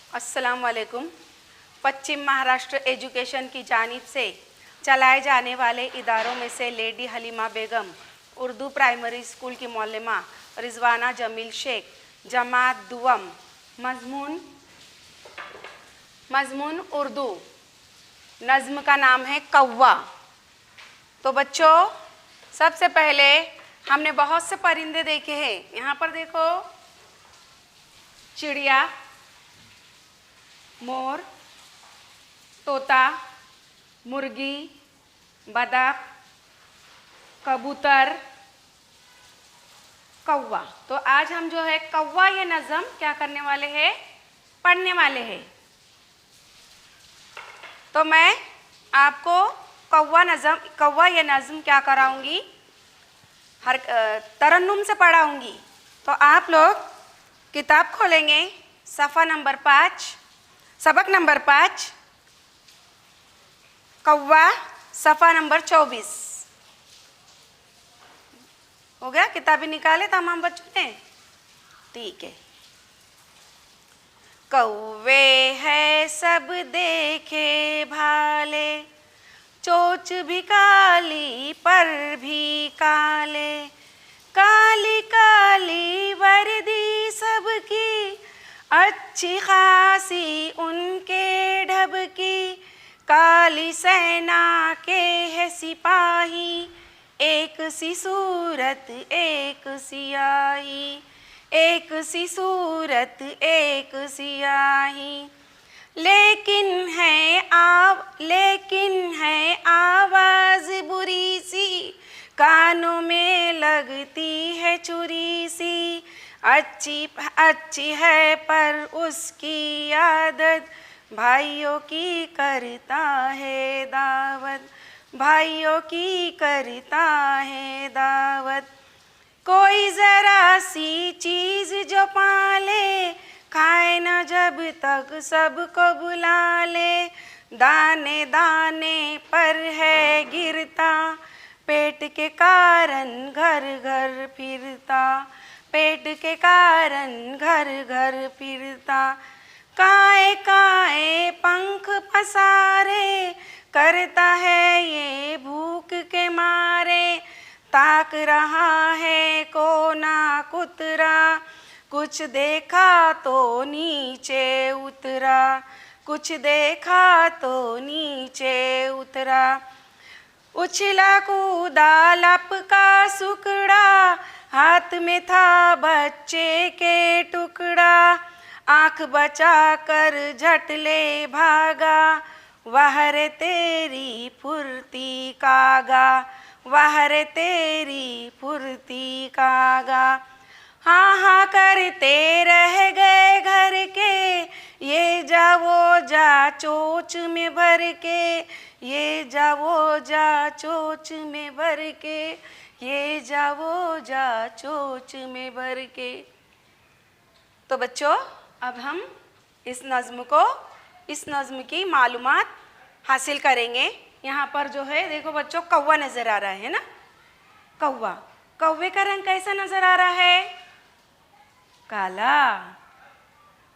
अस्सलाम वालेकुम। पश्चिम महाराष्ट्र एजुकेशन की जानिब से चलाए जाने वाले इदारों में से लेडी हलीमा बेगम उर्दू प्राइमरी स्कूल की मौलमा रिजवाना जमील शेख जमात दुवम मजमून उर्दू। नज़्म का नाम है कौवा। तो बच्चों, सबसे पहले हमने बहुत से परिंदे देखे हैं। यहाँ पर देखो, चिड़िया, मोर, तोता, मुर्गी, बतख, कबूतर, कौवा। तो आज हम जो है कौवा ये नज़्म क्या करने वाले हैं, पढ़ने वाले हैं। तो मैं आपको कौवा ये नज़्म क्या कराऊंगी, हर तरन्नुम से पढ़ाऊंगी। तो आप लोग किताब खोलेंगे, सफ़ा नंबर 5, सबक नंबर 5, कौवा, सफ़ा नंबर 24। हो गया? किताबें निकाले तमाम बच्चों ने? ठीक है। कौवे है सब देखे भाले, चोंच भी काली पर भी काले, काली काली वर्दी सबकी, अच्छी खासी उनके ढब की, काली सेना के है सिपाही, एक सी सूरत एक सियाही, एक सी सूरत एक सियाही। लेकिन है आवाज़ बुरी सी, कानों में लगती है चुरी सी, अच्छी है पर उसकी आदत, भाइयों की करता है दावत, भाइयों की करता है दावत। कोई ज़रा सी चीज़ जो पाले, खाए न जब तक सबको बुला ले, दाने दाने पर है गिरता, पेट के कारण घर घर फिरता, पेट के कारण घर घर फिरता। काए काए पंख पसारे, करता है ये भूख के मारे, ताक रहा है कोना कुतरा, कुछ देखा तो नीचे उतरा, कुछ देखा तो नीचे उतरा। उछला कूदा लपका सुकड़ा, हाथ में था बच्चे के टुकड़ा, आँख बचा कर झट ले भागा, वाह रे तेरी फुर्ती कागा, वाह रे तेरी फुर्ती कागा। हाँ हाँ करते रह गए घर के, ये जा वो जा चोंच में भर के, ये जा वो जा चोंच में भर के, ये जा वो जा चोंच में भर के। तो बच्चों, अब हम इस नज़्म की मालूमात हासिल करेंगे। यहाँ पर जो है देखो बच्चों, कौवा नज़र आ रहा है ना। कौवा, कौवे का रंग कैसा नज़र आ रहा है? काला।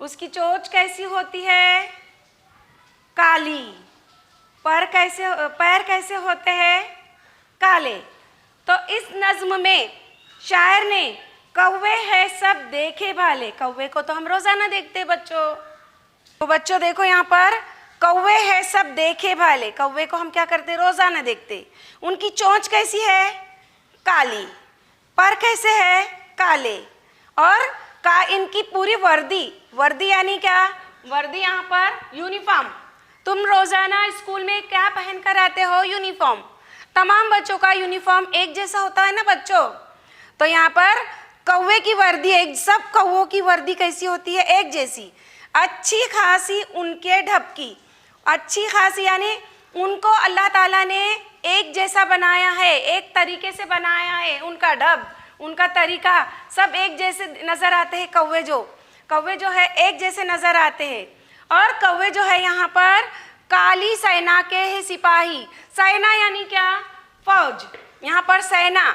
उसकी चोंच कैसी होती है? काली। पैर कैसे होते हैं? काले। तो इस नज़्म में शायर ने कौवे है सब देखे भाले, कौवे को तो हम रोज़ाना देखते बच्चों। तो बच्चों देखो यहाँ पर, कौवे है सब देखे भाले, कौवे को हम क्या करते? रोज़ाना देखते। उनकी चोंच कैसी है? काली। पर कैसे है? काले। और इनकी पूरी वर्दी यानी क्या? वर्दी यहाँ पर यूनिफॉर्म। तुम रोज़ाना स्कूल में क्या पहन कर आते हो? यूनिफॉर्म। तमाम बच्चों का यूनिफॉर्म एक जैसा होता है ना बच्चों। तो यहाँ पर कौवे की वर्दी, सब कौवों की वर्दी कैसी होती है? एक जैसी। अच्छी खासी उनके ढब की, अच्छी खासी यानी उनको अल्लाह ताला ने एक जैसा बनाया है, एक तरीके से बनाया है। उनका ढब, उनका तरीका सब एक जैसे नज़र आते हैं। कौवे जो है एक जैसे नज़र आते हैं। और कौवे जो है यहाँ पर काली सेना के है सिपाही। सेना यानी क्या? फौज। यहाँ पर सेना,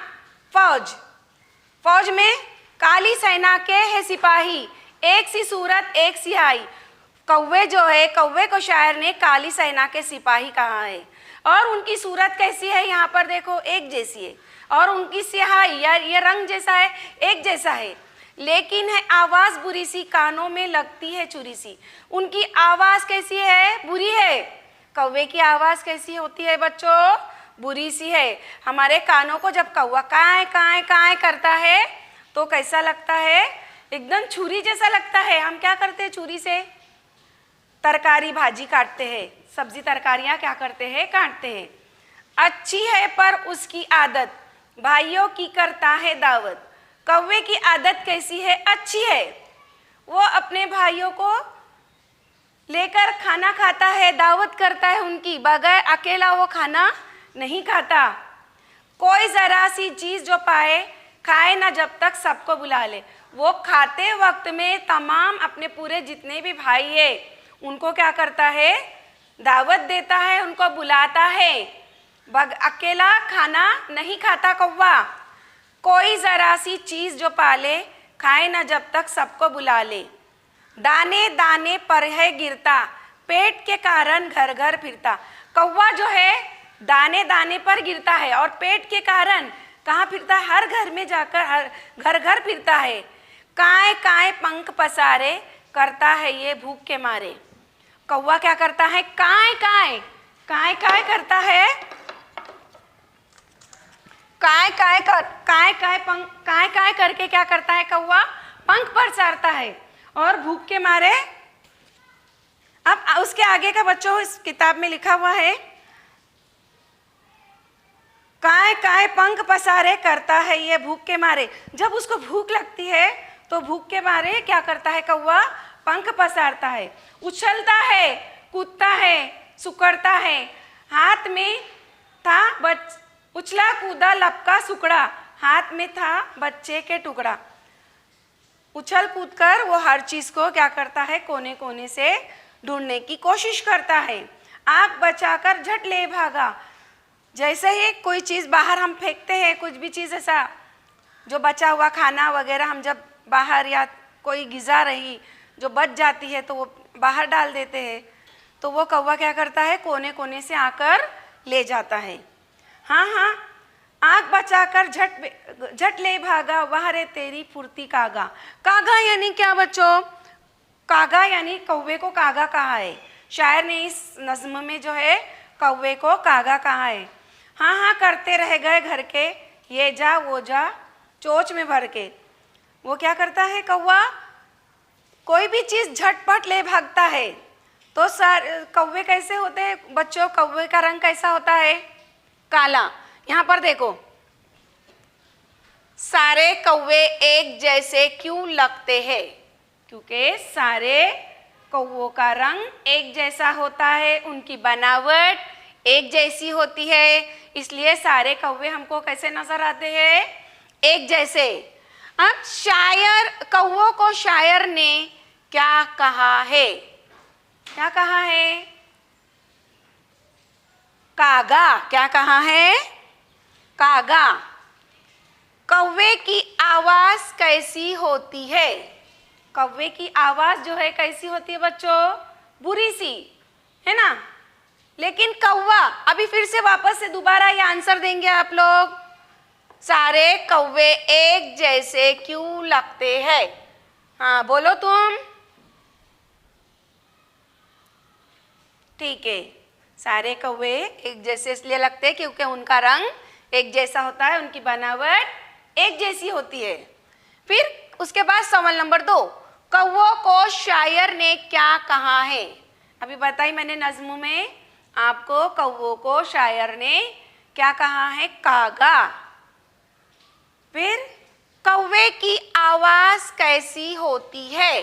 फौज में काली सेना के है सिपाही, एक सी सूरत एक सियाही। कौवे जो है, कौवे को शायर ने काली सेना के सिपाही कहा है। और उनकी सूरत कैसी है, यहाँ पर देखो एक जैसी है, और उनकी स्याही यार ये रंग जैसा है, एक जैसा है, लेकिन है आवाज़ बुरी सी, कानों में लगती है चुरी सी। उनकी आवाज़ कैसी है, बुरी है। कौवे की आवाज़ कैसी होती है बच्चों, बुरी सी है। हमारे कानों को जब कौवा काए काए काए करता है तो कैसा लगता है, एकदम छुरी जैसा लगता है। हम क्या करते हैं, छुरी से तरकारी भाजी काटते हैं, सब्जी तरकारियां क्या करते हैं, काटते हैं। अच्छी है पर उसकी आदत, भाइयों की करता है दावत। कौवे की आदत कैसी है, अच्छी है। वो अपने भाइयों को लेकर खाना खाता है, दावत करता है उनकी, बगैर अकेला वो खाना नहीं खाता। कोई ज़रा सी चीज़ जो पाए खाए ना जब तक सबको बुला ले। वो खाते वक्त में तमाम अपने पूरे जितने भी भाई है उनको क्या करता है, दावत देता है, उनको बुलाता है। अकेला खाना नहीं खाता कौवा। कोई ज़रा सी चीज़ जो पाले खाए ना जब तक सबको बुला ले। दाने दाने पर है गिरता, पेट के कारण घर घर फिरता। कौवा जो है दाने दाने पर गिरता है और पेट के कारण कहाँ फिरता है, हर घर में जाकर हर घर घर फिरता है। काए काए पंख पसारे, करता है ये भूख के मारे। कौवा क्या करता है, काए काए काए काए करता है, काय काय कर काय काय पंख काय काय करके क्या करता है कौवा, पंख पसारता है और भूख के मारे। अब उसके आगे का बच्चों इस किताब में लिखा हुआ है, काय काय पंख पसारे, करता है ये भूख के मारे। जब उसको भूख लगती है तो भूख के मारे क्या करता है कौवा, पंख पसारता है, उछलता है, कूदता है, सुकड़ता है। हाथ में था उछला कूदा लपका सुकड़ा, हाथ में था बच्चे के टुकड़ा। उछल कूद कर वो हर चीज़ को क्या करता है, कोने कोने से ढूंढने की कोशिश करता है। आँख बचाकर झट ले भागा। जैसे ही कोई चीज़ बाहर हम फेंकते हैं, कुछ भी चीज़ ऐसा जो बचा हुआ खाना वगैरह हम जब बाहर या कोई ग़िज़ा रही जो बच जाती है तो वो बाहर डाल देते हैं, तो वो कौवा क्या करता है, कोने कोने से आकर ले जाता है। हाँ हाँ, आँख बचाकर झट ले भागा, वह रे तेरी फुर्ती कागा। कागा यानी क्या बच्चों, कागा यानी कौवे को कागा कहा है। शायर ने इस नज़्म में जो है कौवे को कागा कहा है। हाँ हाँ करते रह गए घर के, ये जा वो जा चोंच में भर के। वो क्या करता है कौवा, कोई भी चीज़ झटपट ले भागता है। तो कौवे कैसे होते हैं बच्चों, कौवे का रंग कैसा होता है, काला। यहाँ पर देखो, सारे कौवे एक जैसे क्यों लगते हैं, क्योंकि सारे कौवों का रंग एक जैसा होता है, उनकी बनावट एक जैसी होती है, इसलिए सारे कौवे हमको कैसे नजर आते हैं, एक जैसे। अब शायर, कौवों को शायर ने क्या कहा है, क्या कहा है, कागा। क्या कहा है, कागा। कौवे की आवाज कैसी होती है, कौवे की आवाज जो है कैसी होती है बच्चों, बुरी सी है ना। लेकिन कौवा, अभी फिर से वापस से दोबारा ये आंसर देंगे आप लोग, सारे कौवे एक जैसे क्यों लगते हैं। हाँ बोलो तुम, ठीक है। सारे कौवे एक जैसे इसलिए लगते हैं क्योंकि उनका रंग एक जैसा होता है, उनकी बनावट एक जैसी होती है। फिर उसके बाद सवाल नंबर 2, कौवों को शायर ने क्या कहा है। अभी बताई मैंने नज़्म में आपको, कौवों को शायर ने क्या कहा है, कागा। फिर कौवे की आवाज कैसी होती है,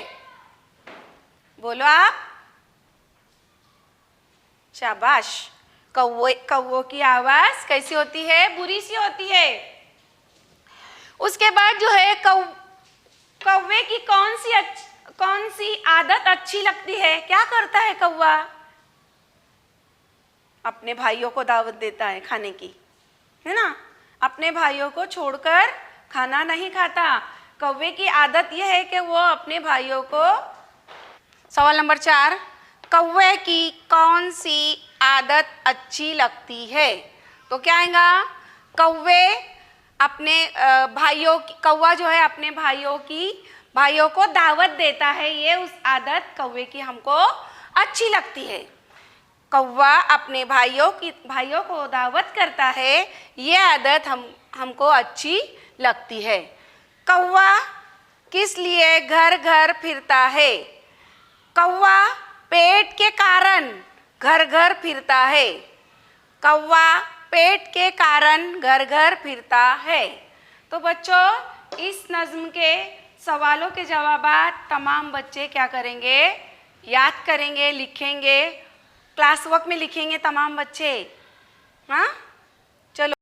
बोलो आप, शाबाश। कौवों की आवाज कैसी होती है, बुरी सी होती है। उसके बाद जो है कौवे की कौन सी आदत अच्छी लगती है, क्या करता है कौवा, अपने भाइयों को दावत देता है खाने की, है ना। अपने भाइयों को छोड़कर खाना नहीं खाता। कौवे की आदत यह है कि वो अपने भाइयों को सवाल नंबर 4, कौवे की कौन सी आदत अच्छी लगती है? तो क्या आएगा? कौवे अपने कौवा जो है अपने भाइयों को दावत देता है, ये उस आदत कौवे की हमको अच्छी लगती है। कौवा अपने भाइयों को दावत करता है, ये आदत हमको अच्छी लगती है। कौवा किस लिए घर घर फिरता है? कौवा पेट के कारण घर घर फिरता है। कौवा पेट के कारण घर घर फिरता है। तो बच्चों, इस नज्म के सवालों के जवाबात तमाम बच्चे क्या करेंगे? याद करेंगे, लिखेंगे, क्लास वर्क में लिखेंगे तमाम बच्चे। हाँ, चलो।